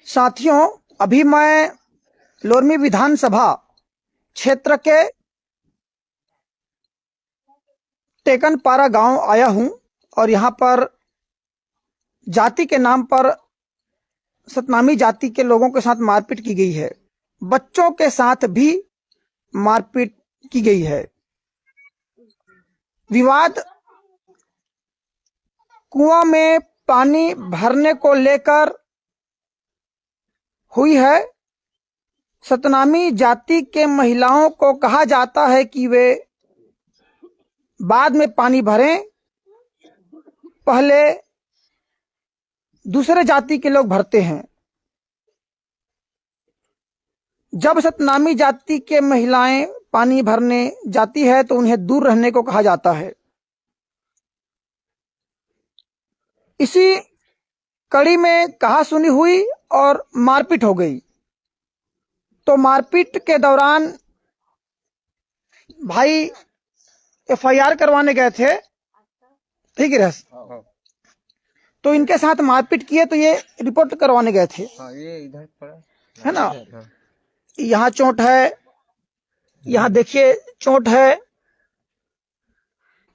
साथियों, अभी मैं लोरमी विधानसभा क्षेत्र के टेकनपारा गांव आया हूं और यहां पर जाति के नाम पर सतनामी जाति के लोगों के साथ मारपीट की गई है। बच्चों के साथ भी मारपीट की गई है। विवाद कुआं में पानी भरने को लेकर हुई है। सतनामी जाति के महिलाओं को कहा जाता है कि वे बाद में पानी भरें, पहले दूसरे जाति के लोग भरते हैं। जब सतनामी जाति के महिलाएं पानी भरने जाती है तो उन्हें दूर रहने को कहा जाता है। इसी कड़ी में कहासुनी हुई और मारपीट हो गई। तो मारपीट के दौरान भाई एफआईआर करवाने गए थे, ठीक है। तो इनके साथ मारपीट किए तो ये रिपोर्ट करवाने गए थे। ये इधर पड़ा है ना, यहाँ चोट है, यहाँ देखिए चोट है।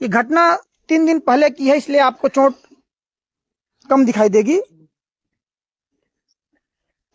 ये घटना 3 दिन पहले की है, इसलिए आपको चोट कम दिखाई देगी।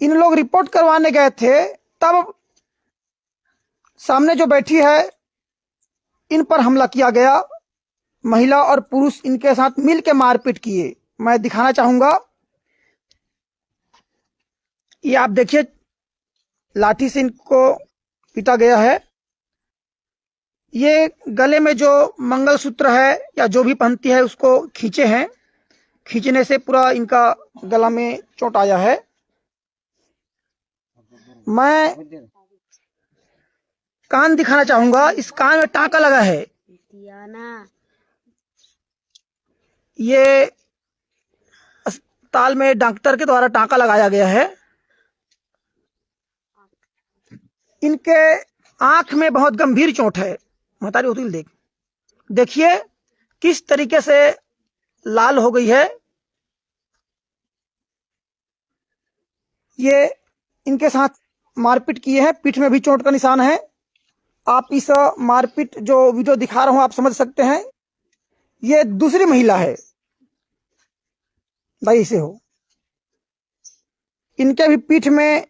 इन लोग रिपोर्ट करवाने गए थे, तब सामने जो बैठी है इन पर हमला किया गया। महिला और पुरुष इनके साथ मिल के मारपीट किए। मैं दिखाना चाहूंगा, ये आप देखिए, लाठी से इनको पीटा गया है। ये गले में जो मंगलसूत्र है या जो भी पहनती है उसको खींचे हैं। खींचने से पूरा इनका गला में चोट आया है। मैं कान दिखाना चाहूंगा, इस कान में टांका लगा है। ये अस्पताल में डॉक्टर के द्वारा टांका लगाया गया है। इनके आंख में बहुत गंभीर चोट है। महतारी होती देखिए किस तरीके से लाल हो गई है। ये इनके साथ मारपीट किए हैं, पीठ में भी चोट का निशान है। आप इस मारपीट जो वीडियो दिखा रहा हूं आप समझ सकते हैं। ये दूसरी महिला है, भाई इसे हो। इनके भी पीठ में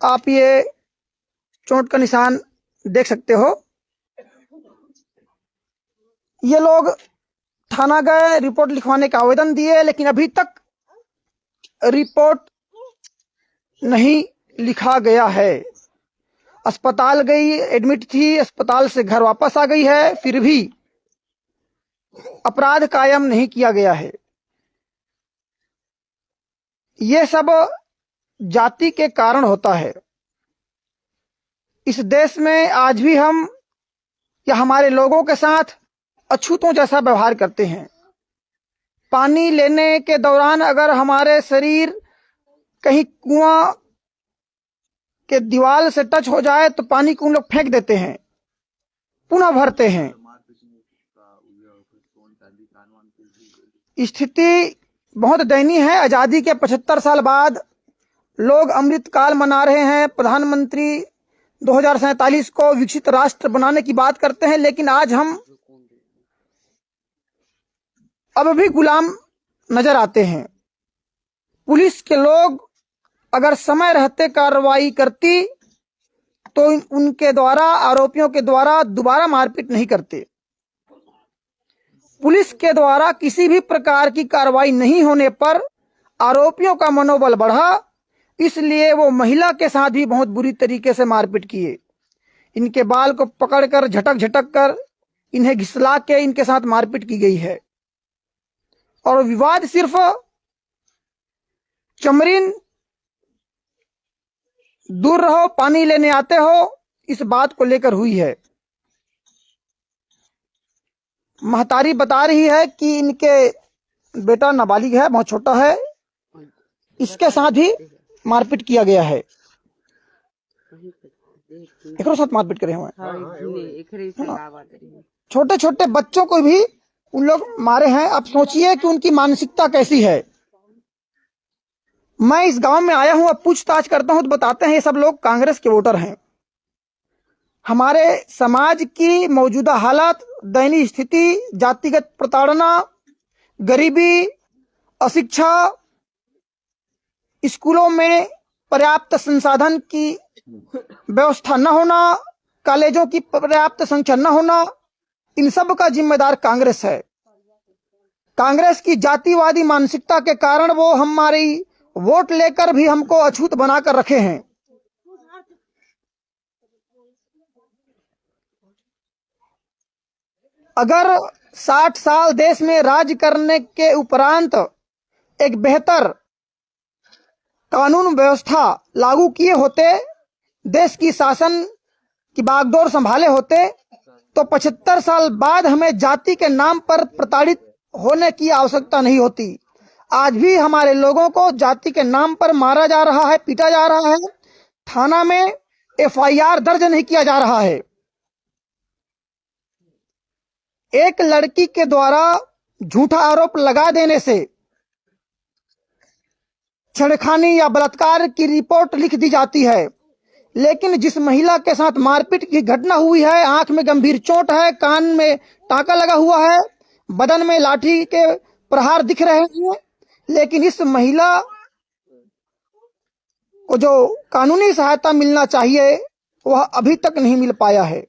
आप ये चोट का निशान देख सकते हो। ये लोग थाना गए, रिपोर्ट लिखवाने का आवेदन दिए, लेकिन अभी तक रिपोर्ट नहीं लिखा गया है। अस्पताल गई, एडमिट थी, अस्पताल से घर वापस आ गई है, फिर भी अपराध कायम नहीं किया गया है। ये सब जाति के कारण होता है। इस देश में आज भी हम या हमारे लोगों के साथ अछूतों जैसा व्यवहार करते हैं। पानी लेने के दौरान अगर हमारे शरीर कहीं कुआं के दीवार से टच हो जाए तो पानी को उन लोग फेंक देते हैं, पुनः भरते हैं। स्थिति बहुत दयनीय है। आजादी के 75 साल बाद लोग अमृतकाल मना रहे हैं। प्रधानमंत्री 2047 को विकसित राष्ट्र बनाने की बात करते हैं, लेकिन आज हम अब भी गुलाम नजर आते हैं। पुलिस के लोग अगर समय रहते कार्रवाई करती तो उनके द्वारा, आरोपियों के द्वारा दोबारा मारपीट नहीं करते। पुलिस के द्वारा किसी भी प्रकार की कार्रवाई नहीं होने पर आरोपियों का मनोबल बढ़ा, इसलिए वो महिला के साथ भी बहुत बुरी तरीके से मारपीट किए। इनके बाल को पकड़कर झटक झटक कर इन्हें घिसला के इनके साथ मारपीट की गई है। और विवाद सिर्फ चमरीन दूर रहो, पानी लेने आते हो, इस बात को लेकर हुई है। महतारी बता रही है कि इनके बेटा नाबालिग है, बहुत छोटा है, इसके साथ ही मारपीट किया गया है। एक साथ मारपीट करे हुए हैं। छोटे छोटे बच्चों को भी उन लोग मारे हैं। अब सोचिए कि उनकी मानसिकता कैसी है। मैं इस गांव में आया हूं, अब पूछताछ करता हूं तो बताते हैं ये सब लोग कांग्रेस के वोटर हैं। हमारे समाज की मौजूदा हालत, दयनीय स्थिति, जातिगत प्रताड़ना, गरीबी, अशिक्षा, स्कूलों में पर्याप्त संसाधन की व्यवस्था न होना, कॉलेजों की पर्याप्त संख्या न होना, इन सब का जिम्मेदार कांग्रेस है। कांग्रेस की जातिवादी मानसिकता के कारण वो हमारी वोट लेकर भी हमको अछूत बनाकर रखे हैं। अगर 60 साल देश में राज करने के उपरांत एक बेहतर कानून व्यवस्था लागू किए होते, देश की शासन की बागडोर संभाले होते, तो 75 साल बाद हमें जाति के नाम पर प्रताड़ित होने की आवश्यकता नहीं होती। आज भी हमारे लोगों को जाति के नाम पर मारा जा रहा है, पीटा जा रहा है, थाना में FIR दर्ज नहीं किया जा रहा है। एक लड़की के द्वारा झूठा आरोप लगा देने से छेड़खानी या बलात्कार की रिपोर्ट लिख दी जाती है, लेकिन जिस महिला के साथ मारपीट की घटना हुई है, आंख में गंभीर चोट है, कान में टांका लगा हुआ है, बदन में लाठी के प्रहार दिख रहे हैं, लेकिन इस महिला को जो कानूनी सहायता मिलना चाहिए वह अभी तक नहीं मिल पाया है।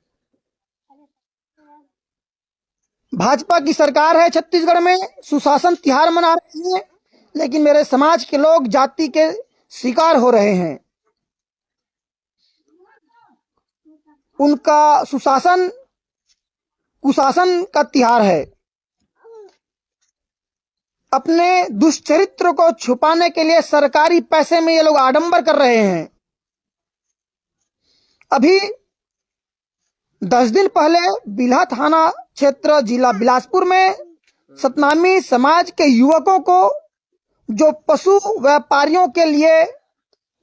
भाजपा की सरकार है छत्तीसगढ़ में, सुशासन तिहार मना रहे हैं, लेकिन मेरे समाज के लोग जाति के शिकार हो रहे हैं। उनका सुशासन कुशासन का तिहार है। अपने दुष्चरित्र को छुपाने के लिए सरकारी पैसे में ये लोग आडंबर कर रहे हैं। अभी 10 दिन पहले बिल्हा थाना क्षेत्र जिला बिलासपुर में सतनामी समाज के युवकों को, जो पशु व्यापारियों के लिए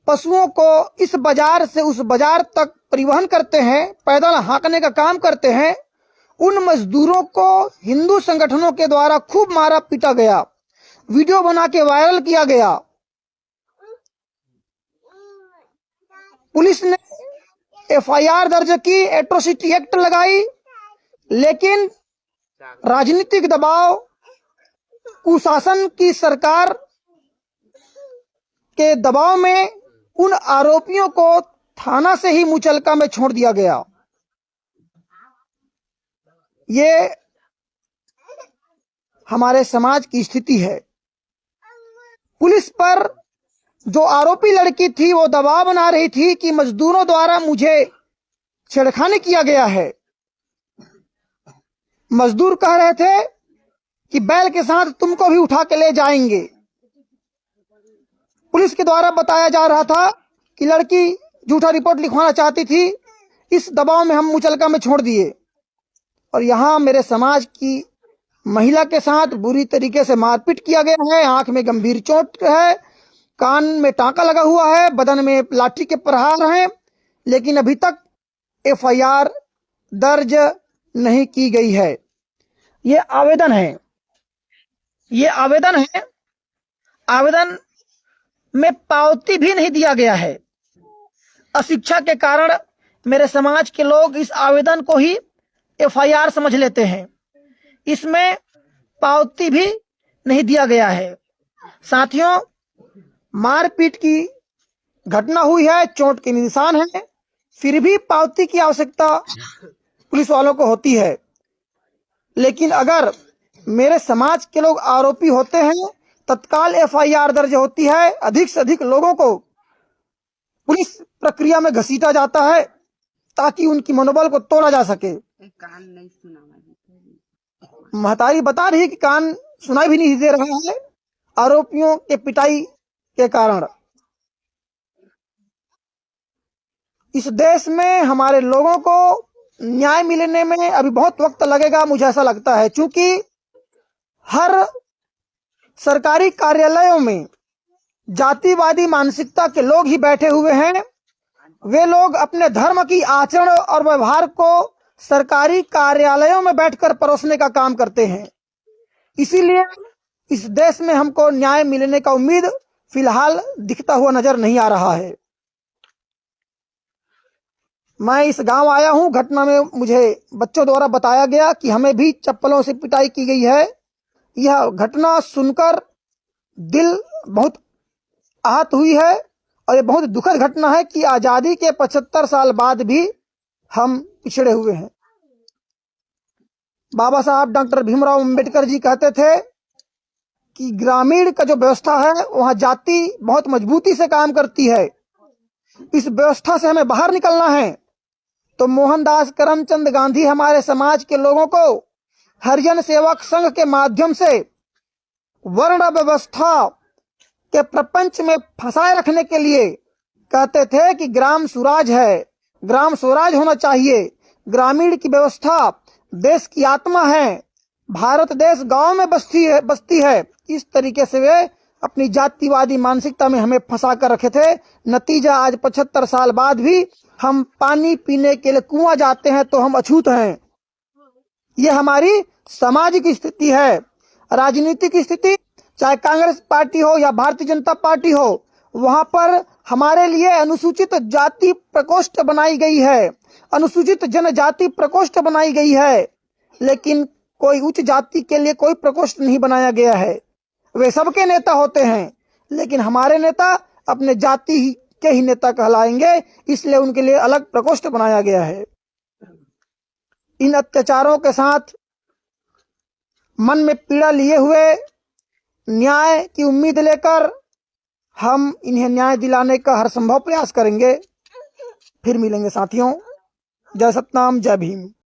पशुओं को इस बाजार से उस बाजार तक परिवहन करते हैं, पैदल हाँकने का काम करते हैं, उन मजदूरों को हिंदू संगठनों के द्वारा खूब मारा पीटा गया, वीडियो बना के वायरल किया गया। पुलिस ने FIR दर्ज की, एट्रोसिटी एक्ट लगाई, लेकिन राजनीतिक दबाव, कुशासन की सरकार के दबाव में उन आरोपियों को थाना से ही मुचलका में छोड़ दिया गया। ये हमारे समाज की स्थिति है। पुलिस पर जो आरोपी लड़की थी वो दबाव बना रही थी कि मजदूरों द्वारा मुझे छेड़खानी किया गया है। मजदूर कह रहे थे कि बैल के साथ तुमको भी उठा के ले जाएंगे। पुलिस के द्वारा बताया जा रहा था कि लड़की झूठा रिपोर्ट लिखवाना चाहती थी, इस दबाव में हम मुचलका में छोड़ दिए। और यहाँ मेरे समाज की महिला के साथ बुरी तरीके से मारपीट किया गया है, आंख में गंभीर चोट है, कान में टांका लगा हुआ है, बदन में लाठी के प्रहार हैं, लेकिन अभी तक FIR दर्ज नहीं की गई है। ये आवेदन है, ये आवेदन है, आवेदन में पावती भी नहीं दिया गया है। अशिक्षा के कारण मेरे समाज के लोग इस आवेदन को ही FIR समझ लेते हैं, इसमें पावती भी नहीं दिया गया है। साथियों, मारपीट की घटना हुई है, चोट के निशान हैं, फिर भी पावती की आवश्यकता पुलिस वालों को होती है। लेकिन अगर मेरे समाज के लोग आरोपी होते हैं, तत्काल FIR दर्ज होती है, अधिक से अधिक लोगों को पुलिस प्रक्रिया में घसीटा जाता है ताकि उनकी मनोबल को तोड़ा जा सके। महतारी बता रही है कि कान सुनाई भी नहीं दे रहा है आरोपियों के पिटाई के कारण। इस देश में हमारे लोगों को न्याय मिलने में अभी बहुत वक्त लगेगा, मुझे ऐसा लगता है, क्योंकि हर सरकारी कार्यालयों में जातिवादी मानसिकता के लोग ही बैठे हुए हैं। वे लोग अपने धर्म की आचरण और व्यवहार को सरकारी कार्यालयों में बैठकर परोसने का काम करते हैं। इसीलिए इस देश में हमको न्याय मिलने का उम्मीद फिलहाल दिखता हुआ नजर नहीं आ रहा है। मैं इस गांव आया हूं, घटना में मुझे बच्चों द्वारा बताया गया कि हमें भी चप्पलों से पिटाई की गई है। यह घटना सुनकर दिल बहुत आहत हुई है और यह बहुत दुखद घटना है कि आजादी के 75 साल बाद भी हम पिछड़े हुए हैं। बाबा साहब डॉक्टर भीमराव अंबेडकर जी कहते थे कि ग्रामीण का जो व्यवस्था है वहां जाति बहुत मजबूती से काम करती है, इस व्यवस्था से हमें बाहर निकलना है। तो मोहनदास करमचंद गांधी हमारे समाज के लोगों को हरिजन सेवक संघ के माध्यम से वर्ण व्यवस्था के प्रपंच में फंसाए रखने के लिए कहते थे कि ग्राम स्वराज है, ग्राम स्वराज होना चाहिए, ग्रामीण की व्यवस्था देश की आत्मा है, भारत देश गांव में बसती है। इस तरीके से वे अपनी जातिवादी मानसिकता में हमें फंसा कर रखे थे। नतीजा आज 75 साल बाद भी हम पानी पीने के लिए कुआं जाते हैं तो हम अछूत हैं। ये हमारी सामाजिक स्थिति है। राजनीतिक स्थिति, चाहे कांग्रेस पार्टी हो या भारतीय जनता पार्टी हो, वहां पर हमारे लिए अनुसूचित जाति प्रकोष्ठ बनाई गई है, अनुसूचित जनजाति प्रकोष्ठ बनाई गई है, लेकिन कोई उच्च जाति के लिए कोई प्रकोष्ठ नहीं बनाया गया है। वे सबके नेता होते हैं, लेकिन हमारे नेता अपने जाति के ही नेता कहलाएंगे, इसलिए उनके लिए अलग प्रकोष्ठ बनाया गया है। इन अत्याचारों के साथ मन में पीड़ा लिए हुए न्याय की उम्मीद लेकर हम इन्हें न्याय दिलाने का हर संभव प्रयास करेंगे। फिर मिलेंगे साथियों। जय सतनाम, जय भीम।